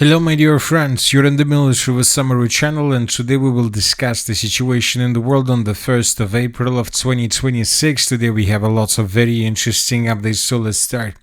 Hello my dear friends, you're in the military with summary channel, and today we will discuss the situation in the world on the 1st of April of 2026. Today we have a lot of very interesting updates, so let's start.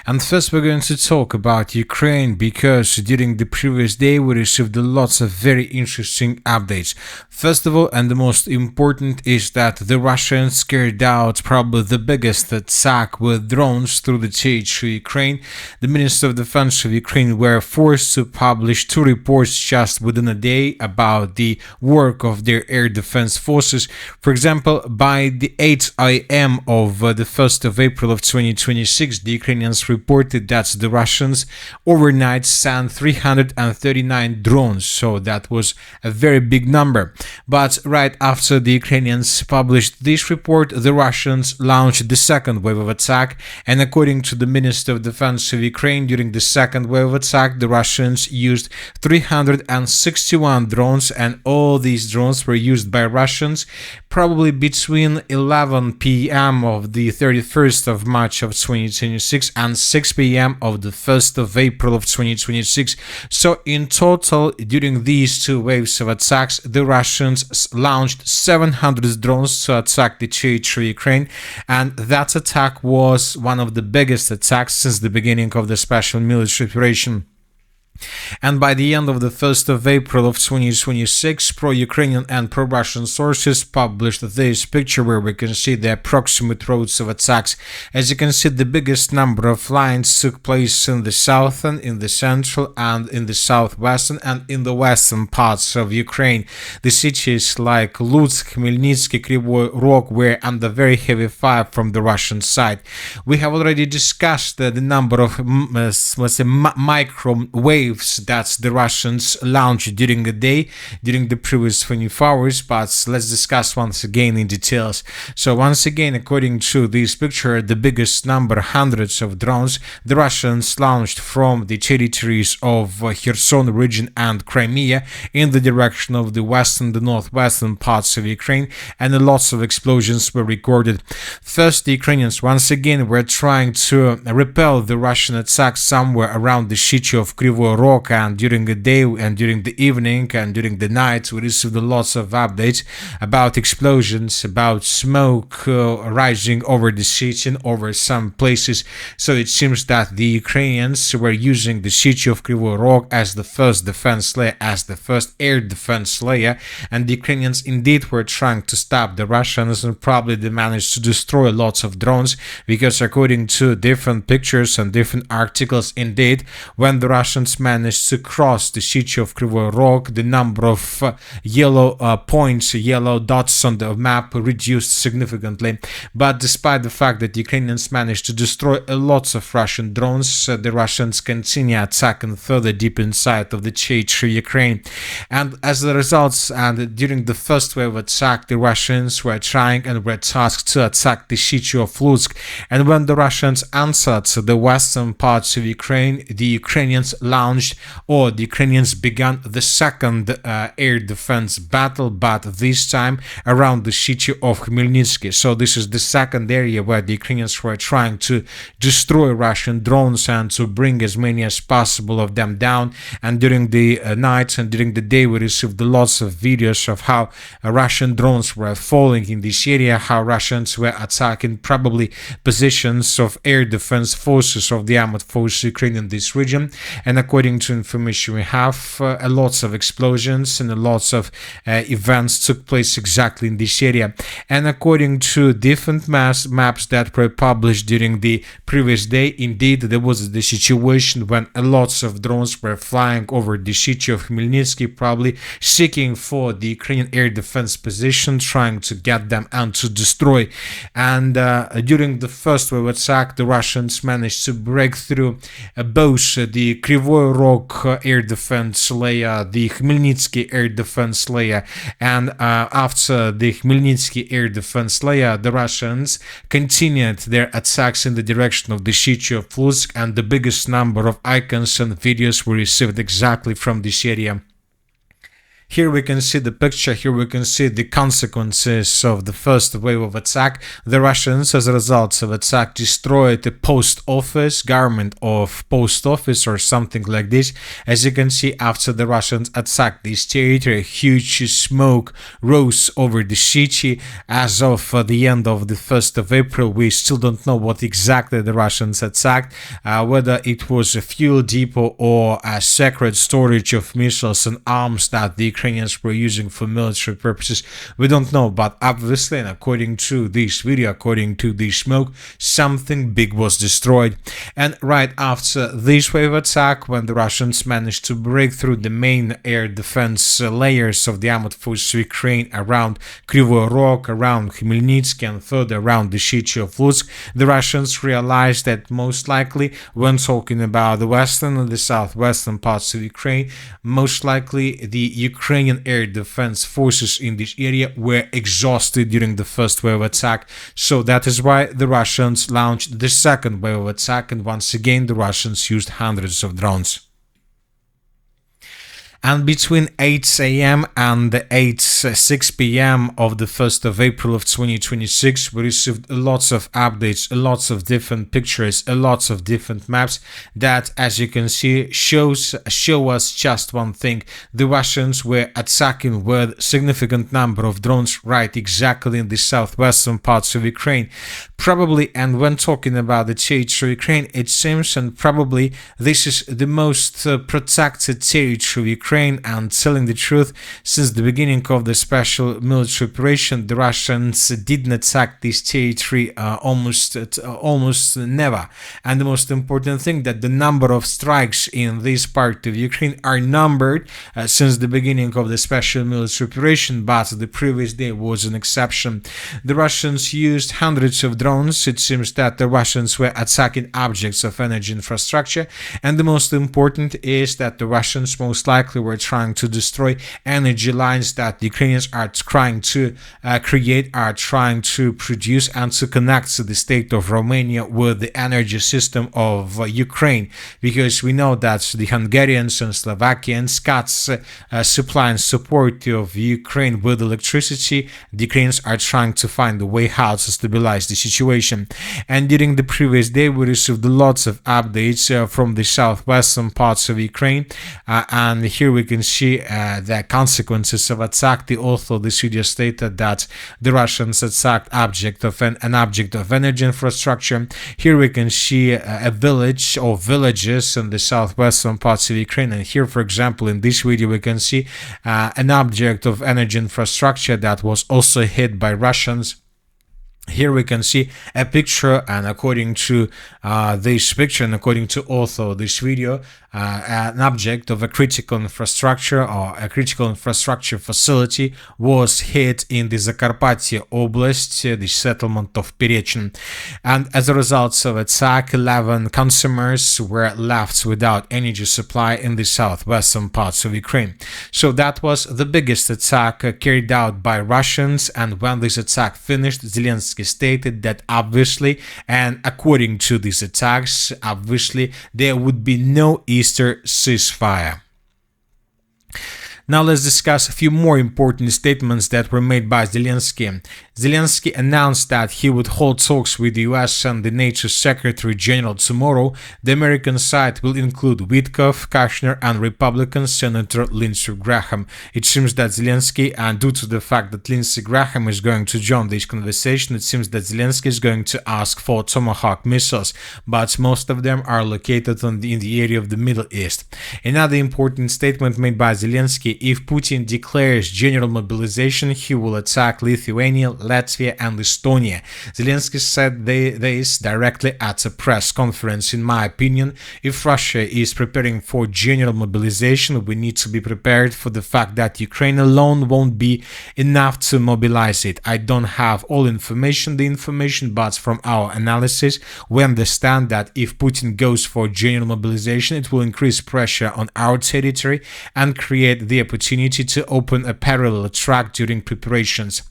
And first we're going to talk about Ukraine, because during the previous day we received lots of very interesting updates. First of all, and the most important, is that the Russians carried out probably the biggest attack with drones through the territory of Ukraine. The Minister of Defense of Ukraine were forced to publish two reports just within a day about the work of their air defense forces. For example, by the 8 a.m. of the 1st of April of 2026, the Ukrainians reported that the Russians overnight sent 339 drones, so that was a very big number. But right after the Ukrainians published this report, the Russians launched the second wave of attack, and according to the Minister of Defense of Ukraine, during the second wave of attack, the Russians used 361 drones, and all these drones were used by Russians probably between 11 p.m. of the 31st of March of 2026 and 6 p.m. of the 1st of April of 2026. So in total, during these two waves of attacks, the Russians launched 700 drones to attack the territory of Ukraine, and that attack was one of the biggest attacks since the beginning of the special military operation. And by the end of the 1st of April of 2026, pro-Ukrainian and pro-Russian sources published this picture where we can see the approximate routes of attacks. As you can see, the biggest number of lines took place in the southern, in the central, and in the southwestern and in the western parts of Ukraine. The cities like Lutsk, Khmelnytsky, Kryvyi Rog were under very heavy fire from the Russian side. We have already discussed the number of microwaves that the Russians launched during the day, during the previous 24 hours, but let's discuss once again in details. So once again, according to this picture, the biggest number, hundreds of drones, the Russians launched from the territories of Kherson region and Crimea in the direction of the western, the northwestern parts of Ukraine, and lots of explosions were recorded. First, the Ukrainians once again were trying to repel the Russian attack somewhere around the city of Kryvyi Rog, and during the day and during the evening and during the night we received lots of updates about explosions, about smoke rising over the city and over some places. So it seems that the Ukrainians were using the city of Kryvyi Rog as the first defense layer, as the first air defense layer, and the Ukrainians indeed were trying to stop the Russians, and probably they managed to destroy lots of drones, because according to different pictures and different articles, indeed, when the Russians managed to cross the city of Kryvyi Rog, the number of yellow points, yellow dots on the map reduced significantly. But despite the fact that the Ukrainians managed to destroy lots of Russian drones, the Russians continue attacking further deep inside of the territory of Ukraine. And as a result, and during the first wave of attack, the Russians were trying and were tasked to attack the city of Lutsk. And when the Russians answered the western parts of Ukraine, the Ukrainians launched, or the Ukrainians began the second air defense battle, but this time around the city of Khmelnytsky. So this is the second area where the Ukrainians were trying to destroy Russian drones and to bring as many as possible of them down. And during the night and during the day we received lots of videos of how Russian drones were falling in this area, how Russians were attacking probably positions of air defense forces of the armored forces of Ukraine in this region. And according to information we have, lots of explosions and lots of events took place exactly in this area. And according to different maps that were published during the previous day, indeed there was the situation when lots of drones were flying over the city of Khmelnytsky, probably seeking for the Ukrainian air defense position, trying to get them and to destroy. And during the first wave attack, the Russians managed to break through both the Kryvyi Rog air defense layer, the Khmelnytsky air defense layer, and after the Khmelnytsky air defense layer, the Russians continued their attacks in the direction of the city of Lutsk, and the biggest number of icons and videos were received exactly from this area. Here we can see the picture, here we can see the consequences of the first wave of attack. The Russians, as a result of attack, destroyed the post office, government of post office or something like this. As you can see, after the Russians attacked this territory, huge smoke rose over the city. As of the end of the 1st of April, we still don't know what exactly the Russians attacked, whether it was a fuel depot or a secret storage of missiles and arms that the Ukrainians were using for military purposes. We don't know, but obviously, and according to this video, according to the smoke, something big was destroyed. And right after this wave attack, when the Russians managed to break through the main air defense layers of the armed forces of Ukraine around Kryvyi Rog, around Khmelnytsky, and further around the city of Lutsk, the Russians realized that most likely, when talking about the western and the southwestern parts of Ukraine, most likely the Ukrainian air defense forces in this area were exhausted during the first wave attack. So that is why the Russians launched the second wave of attack, and once again the Russians used hundreds of drones. And between 8 a.m. and 6 p.m. of the 1st of April of 2026, we received lots of updates, lots of different pictures, lots of different maps that, as you can see, show us just one thing. The Russians were attacking with significant number of drones right exactly in the southwestern parts of Ukraine. Probably, and when talking about the territory of Ukraine, it seems, and probably this is the most protected territory of Ukraine. And telling the truth, since the beginning of the special military operation, the Russians didn't attack this territory almost never. And the most important thing, that the number of strikes in this part of Ukraine are numbered since the beginning of the special military operation, but the previous day was an exception. The Russians used hundreds of drones. It seems that the Russians were attacking objects of energy infrastructure, and the most important is that the Russians most likely were trying to destroy energy lines that the Ukrainians are trying to create, are trying to produce, and to connect to the state of Romania with the energy system of Ukraine, because we know that the Hungarians and Slovakians cut supply and support of Ukraine with electricity. The Ukrainians are trying to find a way how to stabilize the situation. And during the previous day, we received lots of updates from the southwestern parts of Ukraine, and here we can see the consequences of attack. The author of this video stated that the Russians attacked an object of energy infrastructure. Here we can see a village or villages in the southwestern parts of Ukraine, and here, for example, in this video we can see an object of energy infrastructure that was also hit by Russians. Here we can see a picture, and according to this picture and according to author of this video, an object of a critical infrastructure or a critical infrastructure facility was hit in the Zakarpattia Oblast, the settlement of Perechin. And as a result of attack, 11 consumers were left without energy supply in the southwestern parts of Ukraine. So that was the biggest attack carried out by Russians, and when this attack finished, Zelensky stated that obviously, and according to these attacks, obviously there would be no Easter ceasefire. Now let's discuss a few more important statements that were made by Zelensky. Zelensky announced that he would hold talks with the US and the NATO Secretary General tomorrow. The American side will include Witkoff, Kushner, and Republican Senator Lindsey Graham. It seems that Zelensky, and due to the fact that Lindsey Graham is going to join this conversation, it seems that Zelensky is going to ask for Tomahawk missiles, but most of them are located in the area of the Middle East. Another important statement made by Zelensky: if Putin declares general mobilization, he will attack Lithuania, Latvia, and Estonia. Zelensky said this directly at a press conference. In my opinion, if Russia is preparing for general mobilization, we need to be prepared for the fact that Ukraine alone won't be enough to mobilize it. I don't have all the information, but from our analysis, we understand that if Putin goes for general mobilization, it will increase pressure on our territory and create the the opportunity to open a parallel track during preparations.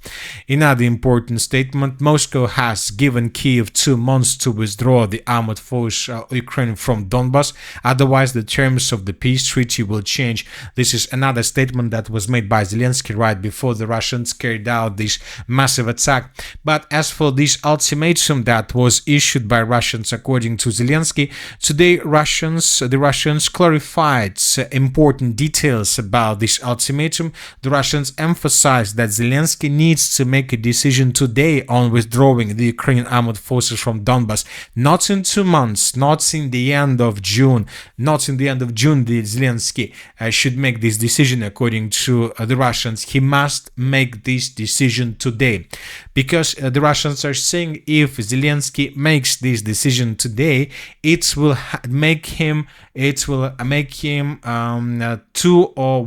Another important statement: Moscow has given Kyiv 2 months to withdraw the armored force of Ukraine from Donbas, otherwise the terms of the peace treaty will change. This is another statement that was made by Zelensky right before the Russians carried out this massive attack. But as for this ultimatum that was issued by Russians, according to Zelensky, today the Russians clarified important details about this ultimatum. The Russians emphasized that Zelensky needs to make a decision today on withdrawing the Ukrainian armored forces from Donbas, not in 2 months, not in the end of June, not in the end of June. The Zelensky should make this decision, according to the Russians. He must make this decision today, because the Russians are saying if Zelensky makes this decision today, it will make him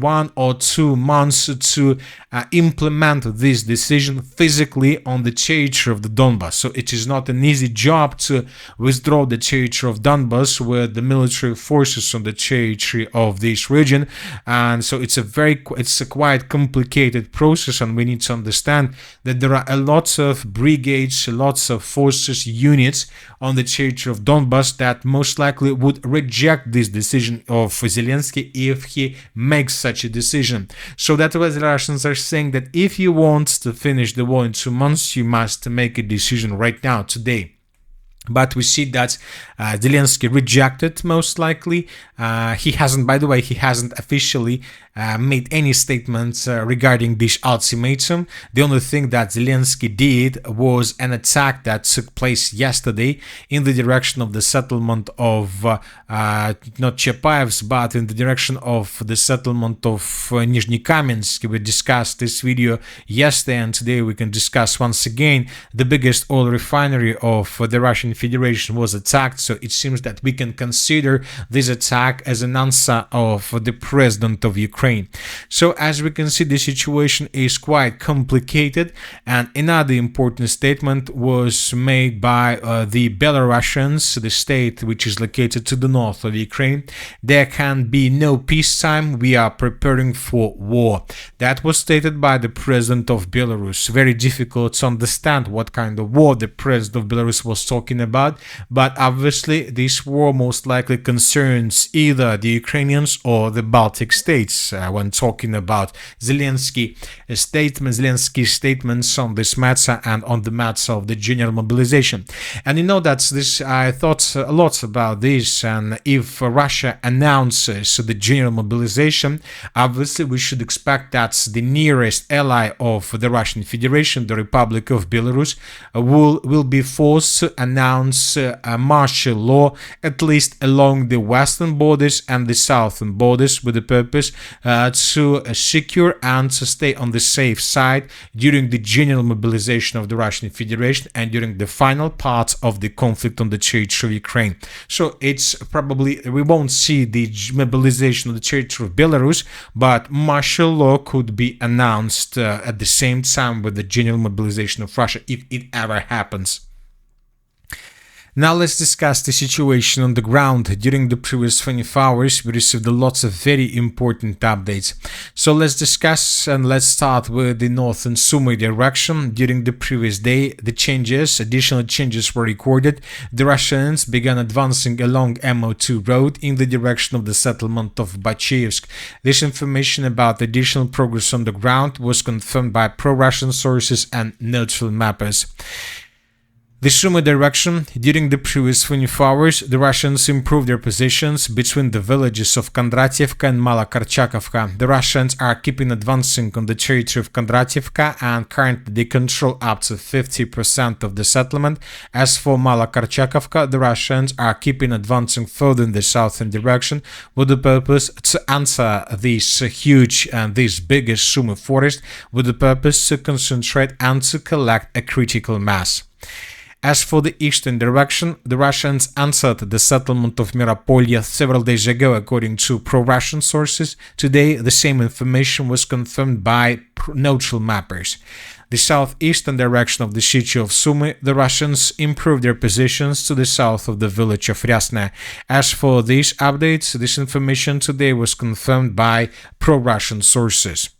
1 or 2 months to implement this decision physically on the territory of the Donbas. So it is not an easy job to withdraw the territory of Donbas with the military forces on the territory of this region, and so it's a quite complicated process, and we need to understand that there are a lot of brigades, lots of forces, units on the territory of Donbas that most likely would reject this decision of Zelensky if he makes such a decision. So that's why the Russians are saying that if you want to finish the war in 2 months, you must make a decision right now, today. But we see that Zelensky rejected, most likely. He hasn't officially made any statements regarding this ultimatum. The only thing that Zelensky did was an attack that took place yesterday in the direction of the settlement of not Chapayevsk, but in the direction of the settlement of Nizhny-Kamensk. We discussed this video yesterday, and today we can discuss once again. The biggest oil refinery of the Russian Federation was attacked, so it seems that we can consider this attack as an answer of the president of Ukraine. So as we can see, the situation is quite complicated, and another important statement was made by the Belarusians, the state which is located to the north of Ukraine. There can be no peacetime, we are preparing for war. That was stated by the president of Belarus. Very difficult to understand what kind of war the president of Belarus was talking about, but obviously this war most likely concerns either the Ukrainians or the Baltic states when talking about Zelensky's statements on this matter and on the matter of the general mobilization. And you know that I thought a lot about this, and if Russia announces the general mobilization, obviously we should expect that the nearest ally of the Russian Federation, the Republic of Belarus, will be forced to announce a martial law, at least along the western borders and the southern borders, with the purpose to secure and to stay on the safe side during the general mobilization of the Russian Federation and during the final part of the conflict on the territory of Ukraine. So it's probably, we won't see the mobilization of the territory of Belarus, but martial law could be announced at the same time with the general mobilization of Russia, if it ever happens. Now let's discuss the situation on the ground. During the previous 24 hours, we received lots of very important updates. So let's discuss, and let's start with the northern Sumy direction. During the previous day, additional changes were recorded. The Russians began advancing along MO2 road in the direction of the settlement of Bachevsk. This information about additional progress on the ground was confirmed by pro-Russian sources and neutral mappers. The Sumy direction. During the previous 24 hours, the Russians improved their positions between the villages of Kondratyevka and Malokarchakovka. The Russians are keeping advancing on the territory of Kondratyevka, and currently they control up to 50% of the settlement. As for Malokarchakovka, the Russians are keeping advancing further in the southern direction with the purpose to enter this huge and this biggest Sumy forest, with the purpose to concentrate and to collect a critical mass. As for the eastern direction, the Russians answered the settlement of Miropolye several days ago, according to pro-Russian sources. Today, the same information was confirmed by neutral mappers. The southeastern direction of the city of Sumy, the Russians improved their positions to the south of the village of Ryasne. As for these updates, this information today was confirmed by pro-Russian sources.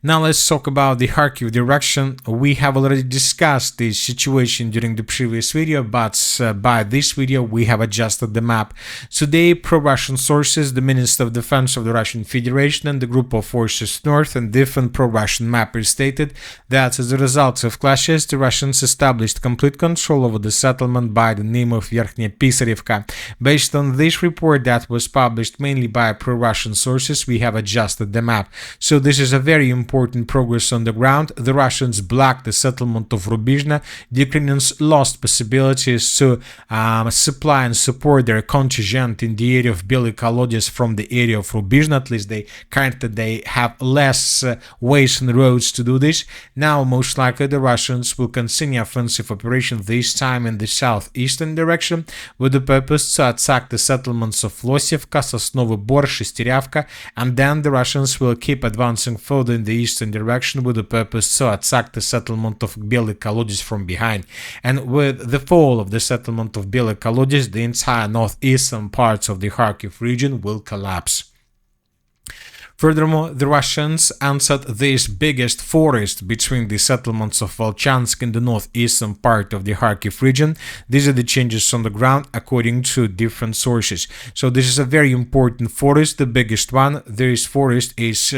Now let's talk about the Kharkiv direction. We have already discussed this situation during the previous video, but by this video we have adjusted the map. Today, pro-Russian sources, the Minister of Defense of the Russian Federation and the Group of Forces North and different pro-Russian mappers stated that as a result of clashes, the Russians established complete control over the settlement by the name of Verkhnya Pisarevka. Based on this report that was published mainly by pro-Russian sources, we have adjusted the map. So this is a very important progress on the ground. The Russians blocked the settlement of Rubizhne. The Ukrainians lost possibilities to supply and support their contingent in the area of Belye Kolodets from the area of Rubizhne. At least they have less ways and roads to do this. Now, most likely, the Russians will continue offensive operation, this time in the southeastern direction, with the purpose to attack the settlements of Losevka, Sosnowy Bor, Shesteryavka, and then the Russians will keep advancing further in the eastern direction with the purpose to attack the settlement of Belye Kolodets from behind. And with the fall of the settlement of Belye Kolodets, the entire northeastern parts of the Kharkiv region will collapse. Furthermore, the Russians answered this biggest forest between the settlements of Volchansk in the northeastern part of the Kharkiv region. These are the changes on the ground according to different sources. So this is a very important forest, the biggest one. This forest is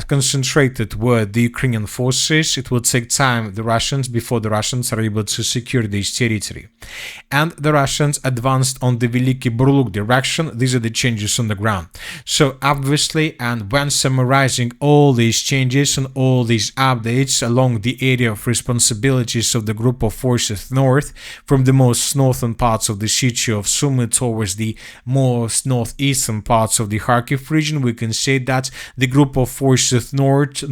concentrated with the Ukrainian forces. It will take time, before the Russians are able to secure this territory. And the Russians advanced on the Veliki Burluk direction. These are the changes on the ground. So obviously, and when summarizing all these changes and all these updates along the area of responsibilities of the Group of Forces North, from the most northern parts of the city of Sumy towards the most northeastern parts of the Kharkiv region, we can say that the Group of Forces North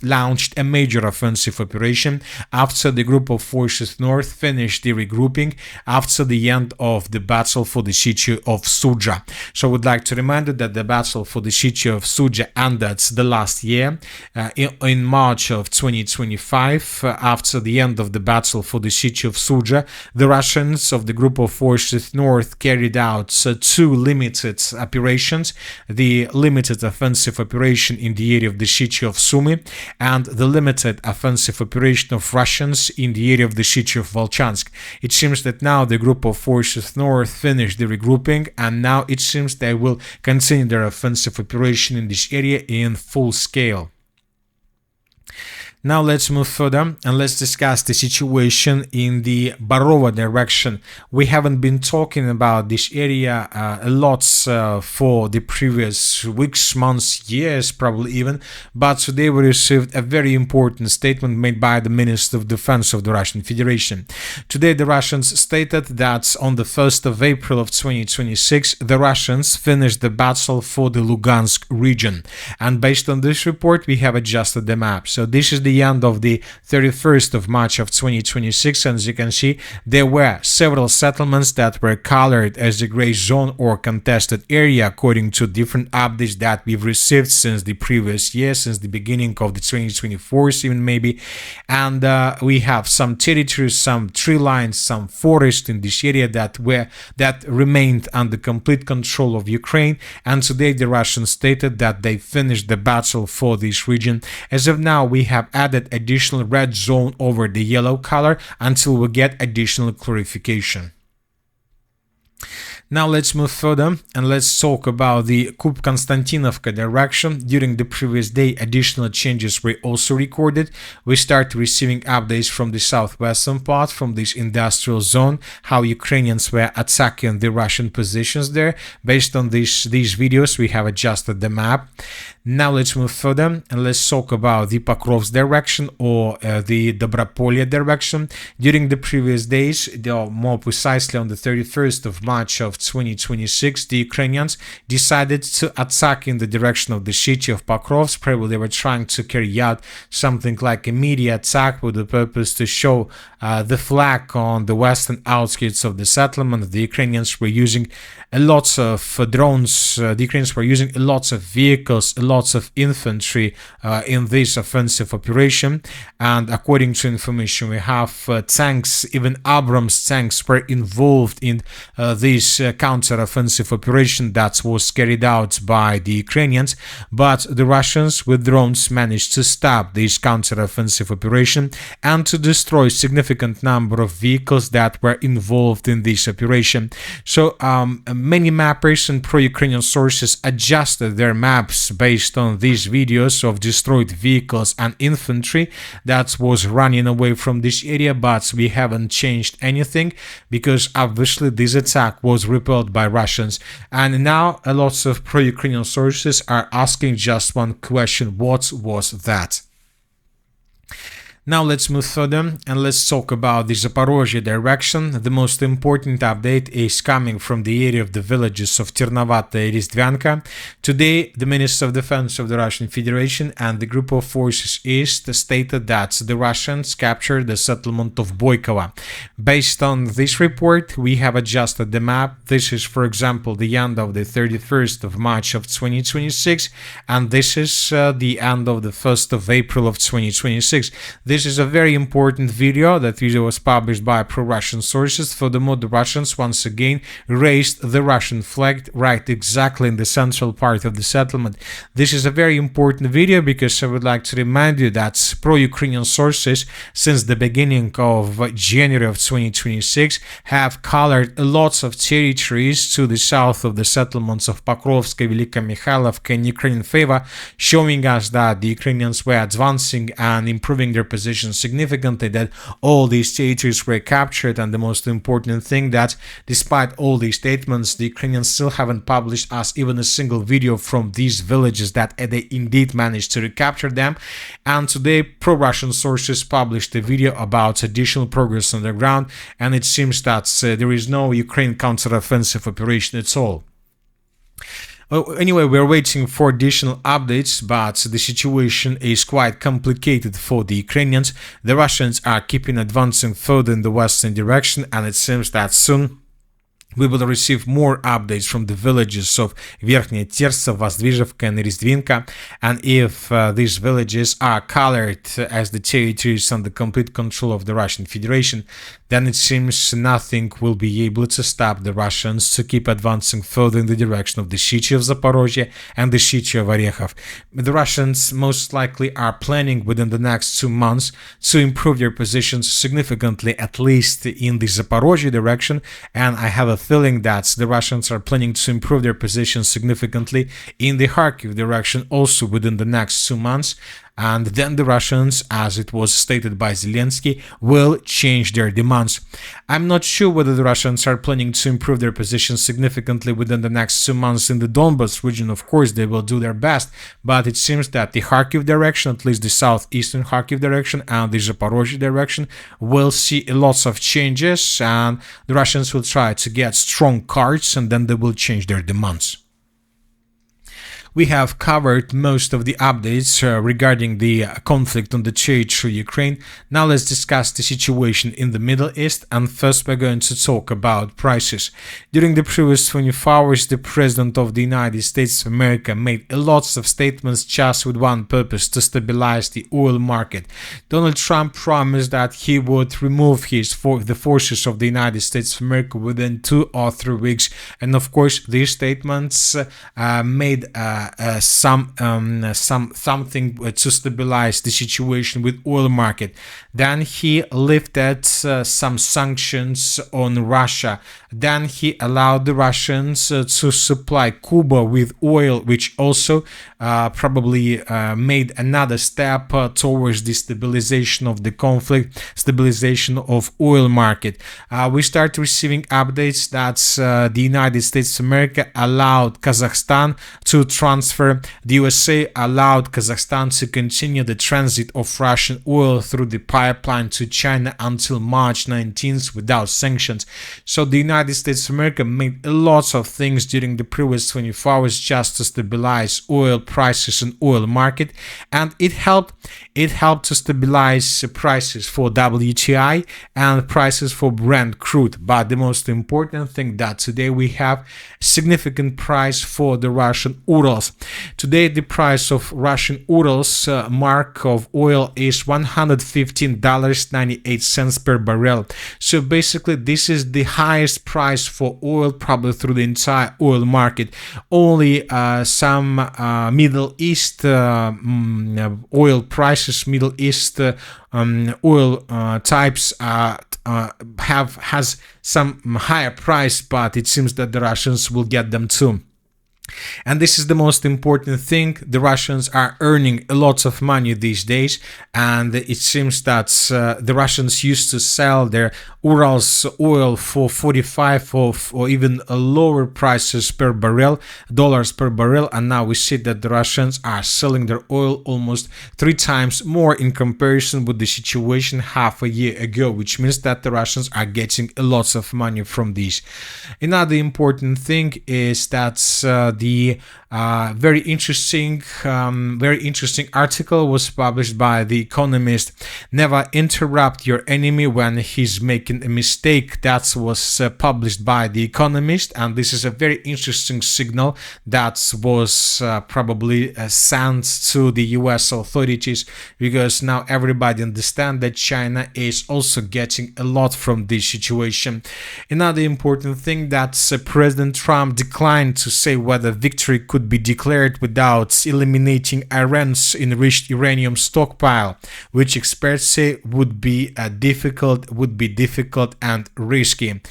launched a major offensive operation after the Group of Forces North finished the regrouping after the end of the battle for the city of Sudzha. So I would like to remind you that the battle for the city of Sudzha ended the last year in March of 2025. After the end of the battle for the city of Sudzha, the Russians of the Group of Forces North carried out two limited operations: the limited offensive operation in the area of the city of Sumy and the limited offensive operation of Russians in the area of the city of Volchansk. It seems that now the Group of Forces North finished the regrouping, and now it seems they will continue their offensive operation in this area in full scale. Now let's move further and let's discuss the situation in the Barova direction. We haven't been talking about this area a lot for the previous weeks, months, years, probably even, but today we received a very important statement made by the Minister of Defense of the Russian Federation. Today the Russians stated that on the 1st of April of 2026, the Russians finished the battle for the Lugansk region. And based on this report, we have adjusted the map. So this is the end of the 31st of March of 2026, and as you can see, there were several settlements that were colored as a gray zone or contested area according to different updates that we've received since the previous year, since the beginning of the 2024 even maybe. And we have some territories, some tree lines, some forest in this area that remained under complete control of Ukraine. And today the Russians stated that they finished the battle for this region. As of now, we have added additional red zone over the yellow color until we get additional clarification. Now let's move further and let's talk about the Kup-Konstantinovka direction. During the previous day, additional changes were also recorded. We start receiving updates from the southwestern part, from this industrial zone, how Ukrainians were attacking the Russian positions there. Based on these videos, we have adjusted the map. Now let's move further and let's talk about the Pokrovsk direction or the Dobropolye direction. During the previous days, more precisely on the 31st of March of of 2026, the Ukrainians decided to attack in the direction of the city of Pokrovsk. Probably they were trying to carry out something like a media attack with the purpose to show the flag on the western outskirts of the settlement. The Ukrainians were using a lot of drones. The Ukrainians were using lots of vehicles, lots of infantry in this offensive operation. And according to information we have, tanks, even Abrams tanks, were involved in this counter-offensive operation that was carried out by the Ukrainians. But the Russians with drones managed to stop this counter-offensive operation and to destroy a significant number of vehicles that were involved in this operation. So many mappers and pro-Ukrainian sources adjusted their maps based on these videos of destroyed vehicles and infantry that was running away from this area, but we haven't changed anything because obviously this attack was repelled by Russians. And now a lot of pro-Ukrainian sources are asking just one question: what was that? Now let's move further and let's talk about the Zaporozhye direction. The most important update is coming from the area of the villages of Ternovata and Ristvyanka. Today, the Minister of Defense of the Russian Federation and the group of forces East stated that the Russians captured the settlement of Boykova. Based on this report, we have adjusted the map. This is, for example, the end of the 31st of March of 2026, and this is the end of the 1st of April of 2026. This is a very important video. That video was published by pro-Russian sources. Furthermore, the Russians once again raised the Russian flag right exactly in the central part of the settlement. This is a very important video because I would like to remind you that pro-Ukrainian sources since the beginning of January of 2026 have colored lots of territories to the south of the settlements of Pokrovsk, Velika Mikhailovka in Ukrainian favor, showing us that the Ukrainians were advancing and improving their position significantly, that all these territories were captured, and the most important thing that despite all these statements, the Ukrainians still haven't published us even a single video from these villages that they indeed managed to recapture them. And today pro-Russian sources published a video about additional progress on the ground, and it seems that there is no Ukraine counter-offensive operation at all. Anyway, we're waiting for additional updates, but the situation is quite complicated for the Ukrainians. The Russians are keeping advancing further in the western direction, and it seems that soon we will receive more updates from the villages of Verkhnya Tertsa, Vozdvizhevka and Ristvyanka, and if these villages are colored as the territories under complete control of the Russian Federation, then it seems nothing will be able to stop the Russians to keep advancing further in the direction of the city of Zaporozhye and the city of Orekhov. The Russians most likely are planning within the next 2 months to improve their positions significantly, at least in the Zaporozhye direction, and I have a feeling that the Russians are planning to improve their positions significantly in the Kharkiv direction also within the next 2 months. And then the Russians, as it was stated by Zelensky, will change their demands. I'm not sure whether the Russians are planning to improve their position significantly within the next 2 months in the Donbas region. Of course, they will do their best, but it seems that the Kharkiv direction, at least the southeastern Kharkiv direction and the Zaporozhye direction, will see lots of changes, and the Russians will try to get strong cards, and then they will change their demands. We have covered most of the updates regarding the conflict on the territory of Ukraine. Now let's discuss the situation in the Middle East, and first we're going to talk about prices. During the previous 24 hours, the President of the United States of America made lots of statements just with one purpose: to stabilize the oil market. Donald Trump promised that he would remove the forces of the United States of America within 2 or 3 weeks, and of course these statements made something to stabilize the situation with oil market. Then he lifted some sanctions on Russia. Then he allowed the Russians to supply Cuba with oil, which also probably made another step towards the stabilization of the conflict, stabilization of oil market. We start receiving updates that the United States of America allowed Kazakhstan to try transfer. The USA allowed Kazakhstan to continue the transit of Russian oil through the pipeline to China until March 19th without sanctions. So the United States of America made lots of things during the previous 24 hours just to stabilize oil prices and oil market, and it helped to stabilize prices for WTI and prices for Brent crude. But the most important thing that today we have significant price for the Russian Urals. Today the price of Russian Urals mark of oil is $115.98 per barrel. So basically this is the highest price for oil probably through the entire oil market. Only some Middle East oil prices, Middle East oil types has some higher price, but it seems that the Russians will get them too. And this is the most important thing. The Russians are earning a lot of money these days, and it seems that the Russians used to sell their Urals oil for 45 or even lower prices per barrel, dollars per barrel, and now we see that the Russians are selling their oil almost 3 times more in comparison with the situation half a year ago, which means that the Russians are getting a lot of money from these. Another important thing is that the very interesting article was published by The Economist. Never interrupt your enemy when he's making a mistake. That was published by The Economist, and this is a very interesting signal that was probably sent to the US authorities, because now everybody understands that China is also getting a lot from this situation. Another important thing that President Trump declined to say whether victory could be declared without eliminating Iran's enriched uranium stockpile, which experts say would be difficult and risky.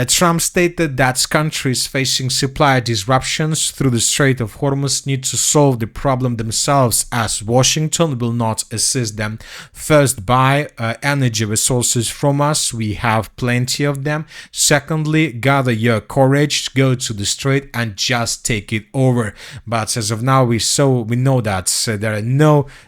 Trump stated that countries facing supply disruptions through the Strait of Hormuz need to solve the problem themselves, as Washington will not assist them. First, buy energy resources from us. We have plenty of them. Secondly, gather your courage, go to the strait and just take it over. But as of now, we know that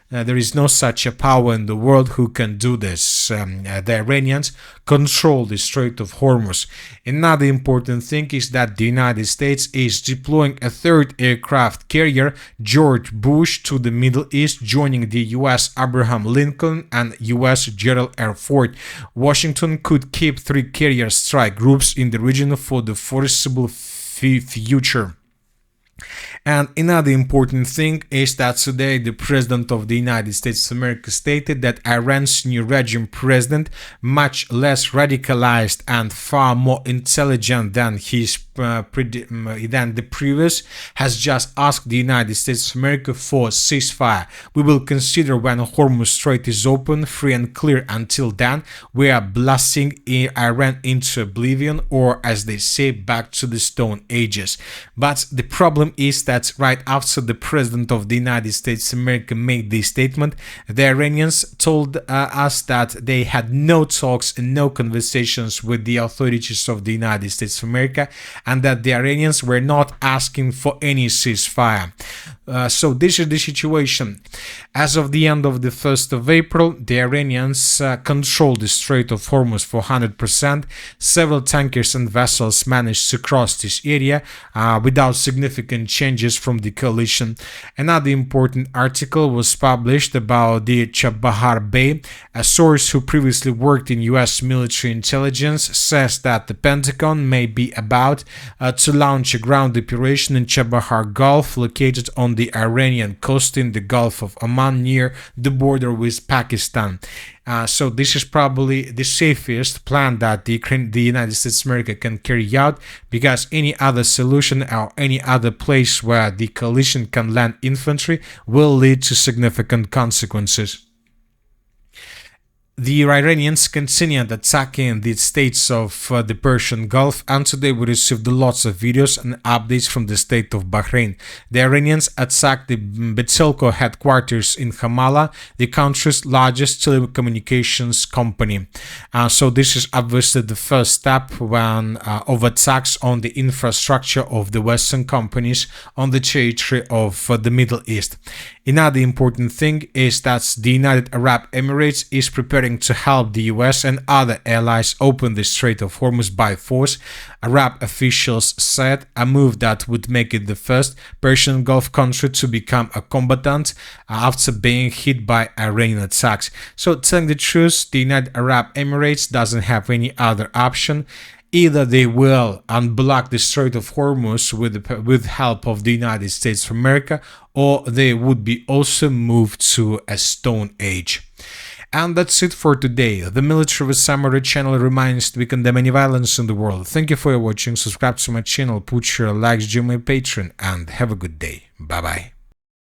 there is no such a power in the world who can do this. The Iranians control the Strait of Hormuz. Another important thing is that the United States is deploying a 3rd aircraft carrier, George Bush, to the Middle East, joining the US Abraham Lincoln and US Gerald R. Ford. Washington could keep 3 carrier strike groups in the region for the foreseeable future. And another important thing is that today the President of the United States of America stated that Iran's new regime president, much less radicalized and far more intelligent than the previous, has just asked the United States of America for a ceasefire. We will consider when Hormuz Strait is open, free and clear. Until then, we are blasting Iran into oblivion, or as they say, back to the Stone Ages. But the problem is that right after the President of the United States of America made this statement, the Iranians told us that they had no talks and no conversations with the authorities of the United States of America, and that the Iranians were not asking for any ceasefire. So this is the situation. As of the end of the 1st of April, the Iranians controlled the Strait of Hormuz for 100%. Several tankers and vessels managed to cross this area without significant changes from the coalition. Another important article was published about the Chabahar Bay. A source who previously worked in US military intelligence says that the Pentagon may be about to launch a ground operation in Chabahar Gulf, located on the Iranian coast in the Gulf of Oman near the border with Pakistan. So this is probably the safest plan that the United States of America can carry out, because any other solution or any other place where the coalition can land infantry will lead to significant consequences. The Iranians continued attacking the states of the Persian Gulf, and today we received lots of videos and updates from the state of Bahrain. The Iranians attacked the Betelco headquarters in Hamala, the country's largest telecommunications company. So this is obviously the first step of attacks on the infrastructure of the Western companies on the territory of the Middle East. Another important thing is that the United Arab Emirates is preparing to help the US and other allies open the Strait of Hormuz by force. Arab officials said a move that would make it the first Persian Gulf country to become a combatant after being hit by Iranian attacks. So telling the truth, the United Arab Emirates doesn't have any other option. Either they will unblock the Strait of Hormuz with help of the United States of America, or they would be also moved to a Stone Age. And that's it for today. The Military Summary channel reminds to we condemn any violence in the world. Thank you for watching. Subscribe to my channel, put your likes, join my Patreon, and have a good day. Bye bye.